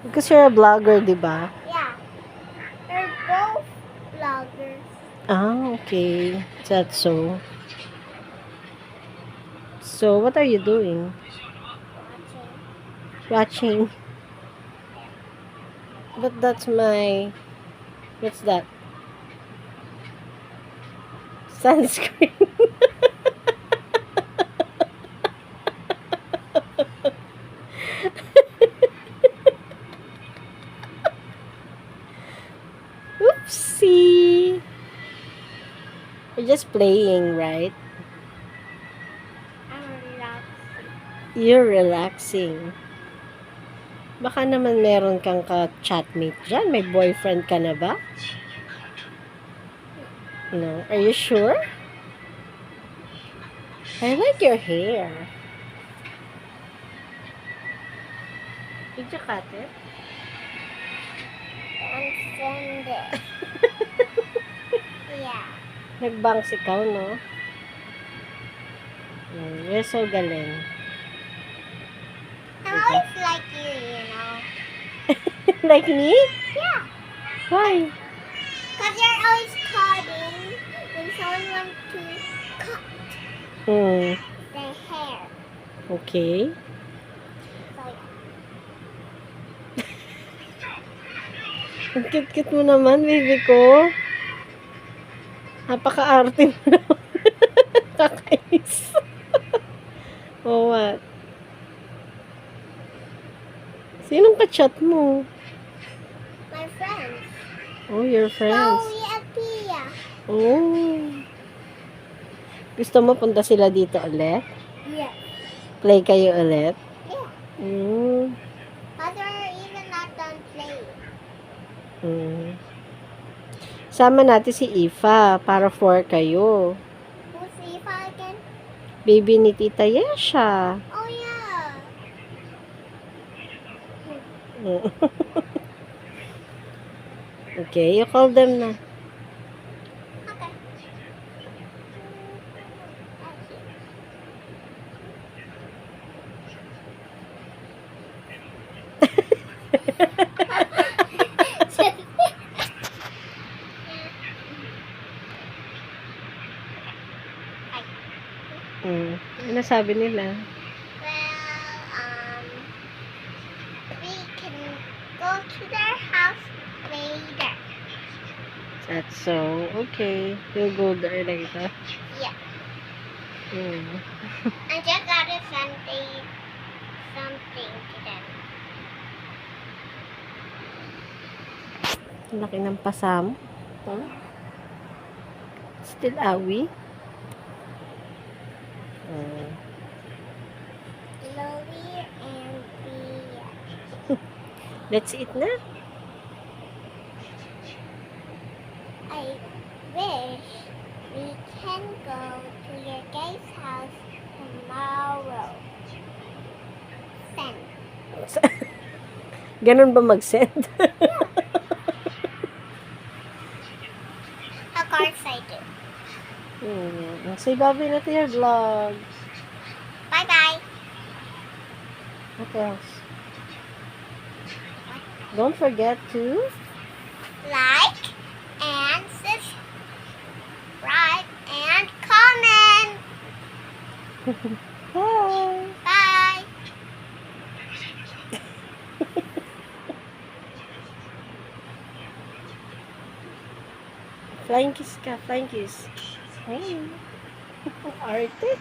Because you're a vlogger, di ba? Yeah. They're both vloggers. Ah, okay. That's so. So, what are you doing? Watching. Watching. But that's my... What's that? Sunscreen. Oopsie. You're just playing, right? I'm relaxing. You're relaxing. Baka naman meron kang ka-chatmate dyan. May boyfriend ka na ba? No. Are you sure? I like your hair. Did you cut it? And send it. Yeah. Nagbangs ikaw, no? You're so galing. I'm always like you know. Like me? Yeah. Why? Because you're always cutting when someone wants to cut their hair. Okay. So, Ang cute-cute mo naman, baby ko. Napaka-arte mo naman. Kakais. Oh, what? Sinong ka-chat mo? my friends. Oh, your friends. Chloe and Pia. Oh. Gusto mo punta sila dito ulit? Yeah. Play kayo ulit? Yeah. Mm. But they're even not done playing. Mm. Sama natin si Ifa para 4 kayo. Who's Eva again? Baby ni Tita Yesha. Oh, yeah. Okay, you call them na. Okay. Ano sabi nila? Well, we can go to their house later. That's so, okay. You'll go there later. Yeah. Mm. I just gotta send something to them. Ang laki ng pasam. Huh? Still awi? Chloe and Pia. Let's eat na. I wish we can go to your guys' house tomorrow. Send. Ganun ba mag-send? Of course I do. Say bye na to your vlog. Bye-bye. What else? Don't forget to Like and subscribe and comment. bye. Bye. Flying kiss ka, flying kiss. Hey. Arte.